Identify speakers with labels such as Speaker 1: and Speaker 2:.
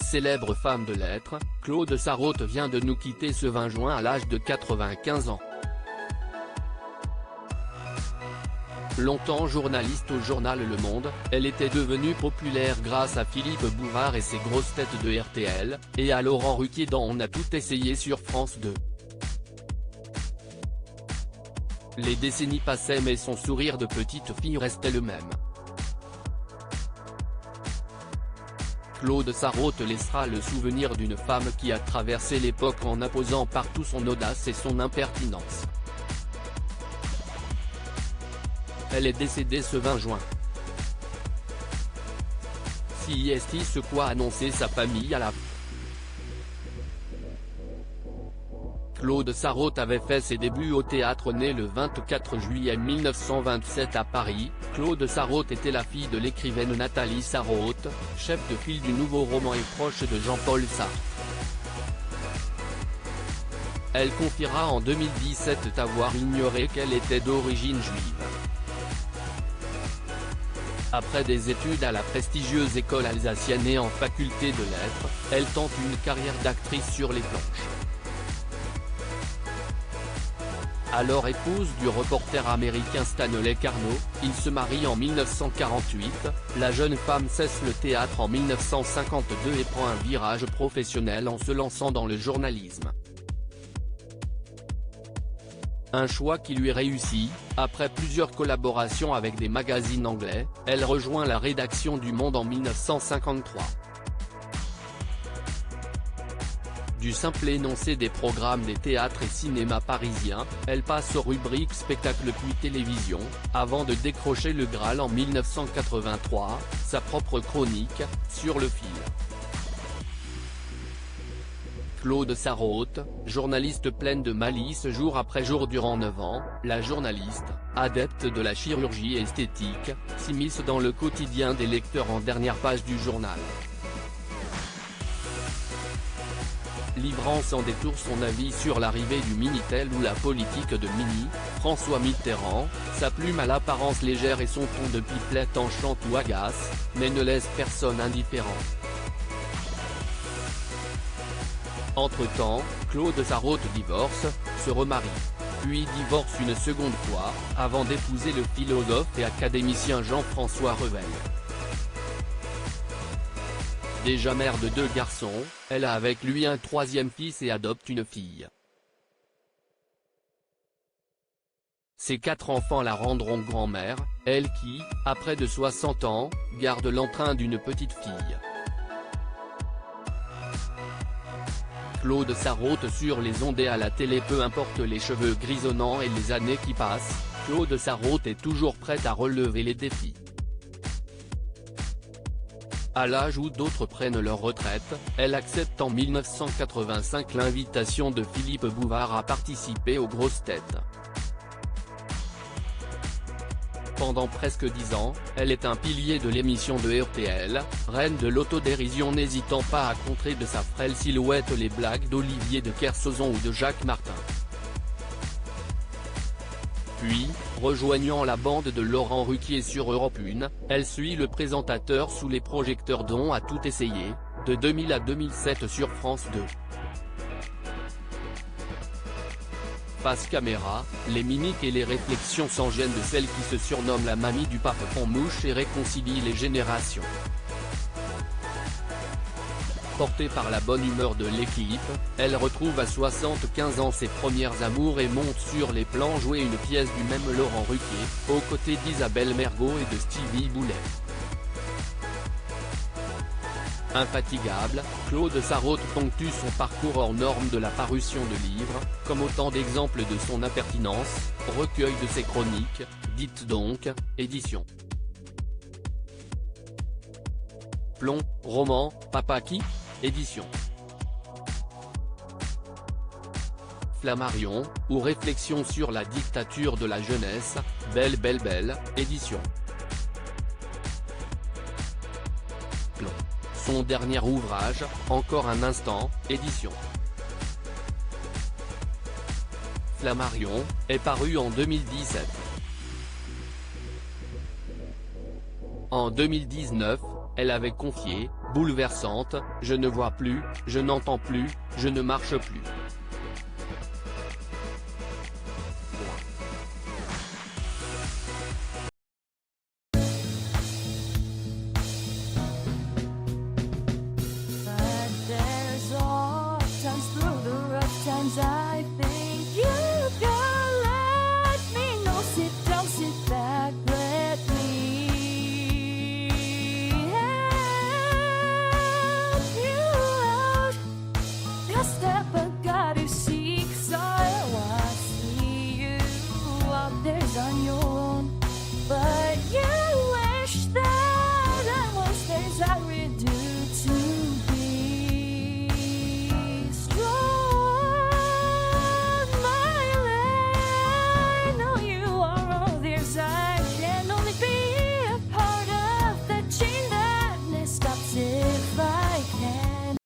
Speaker 1: célèbre femme de lettres, Claude Sarraute vient de nous quitter ce 20 juin à l'âge de 95 ans. Longtemps journaliste au journal Le Monde, elle était devenue populaire grâce à Philippe Bouvard et ses grosses têtes de RTL, et à Laurent Ruquier dans On a tout essayé sur France 2. Les décennies passaient mais son sourire de petite fille restait le même. Claude Sarraute laissera le souvenir d'une femme qui a traversé l'époque en imposant partout son audace et son impertinence. Elle est décédée ce 20 juin. Ce quoi annoncer sa famille à la fin. Claude Sarraute avait fait ses débuts au théâtre né le 24 juillet 1927 à Paris. Claude Sarraute était la fille de l'écrivaine Nathalie Sarraute, chef de file du nouveau roman et proche de Jean-Paul Sartre. Elle confiera en 2017 avoir ignoré qu'elle était d'origine juive. Après des études à la prestigieuse école alsacienne et en faculté de lettres, elle tente une carrière d'actrice sur les planches. Alors épouse du reporter américain Stanley Carnot, ils se marient en 1948, la jeune femme cesse le théâtre en 1952 et prend un virage professionnel en se lançant dans le journalisme. Un choix qui lui réussit, après plusieurs collaborations avec des magazines anglais, elle rejoint la rédaction du Monde en 1953. Du simple énoncé des programmes des théâtres et cinémas parisiens, elle passe aux rubriques spectacle puis télévision, avant de décrocher le Graal en 1983, sa propre chronique, Sur le fil. Claude Sarraute, journaliste pleine de malice jour après jour durant 9 ans, la journaliste, adepte de la chirurgie esthétique, s'immisce dans le quotidien des lecteurs en dernière page du journal. Livrant sans détour son avis sur l'arrivée du Minitel ou la politique de François Mitterrand, sa plume à l'apparence légère et son ton de pipelette enchante ou agace, mais ne laisse personne indifférent. Entre-temps, Claude Sarraute divorce, se remarie, puis divorce une seconde fois, avant d'épouser le philosophe et académicien Jean-François Revel. Déjà mère de 2 garçons, elle a avec lui un 3e fils et adopte une fille. Ses 4 enfants la rendront grand-mère, elle qui, à près de 60 ans, garde l'entrain d'une petite fille. Claude Sarraute sur les ondes et à la télé, peu importe les cheveux grisonnants et les années qui passent, Claude Sarraute est toujours prête à relever les défis. À l'âge où d'autres prennent leur retraite, elle accepte en 1985 l'invitation de Philippe Bouvard à participer aux Grosses Têtes. Pendant presque 10 ans, elle est un pilier de l'émission de RTL, reine de l'autodérision, n'hésitant pas à contrer de sa frêle silhouette les blagues d'Olivier de Kersauzon ou de Jacques Martin. Puis, rejoignant la bande de Laurent Ruquier sur Europe 1, elle suit le présentateur sous les projecteurs d'On a tout essayé, de 2000 à 2007 sur France 2. Face caméra, les mimiques et les réflexions sans gêne de celle qui se surnomme la mamie du pape font mouche et réconcilient les générations. Portée par la bonne humeur de l'équipe, elle retrouve à 75 ans ses premières amours et monte sur les plans jouer une pièce du même Laurent Ruquier, aux côtés d'Isabelle Mergo et de Stevie Boulet. Infatigable, Claude Sarraute ponctue son parcours hors norme de la parution de livres, comme autant d'exemples de son impertinence, recueil de ses chroniques, Dites donc, édition. Plomb, roman, Papa qui ? Édition. Flammarion, ou Réflexions sur la dictature de la jeunesse, Belle Belle Belle, édition. Plomb. Son dernier ouvrage, Encore un instant, édition. Flammarion, est paru en 2017. En 2019, elle avait confié, bouleversante, je ne vois plus, je n'entends plus, je ne marche plus.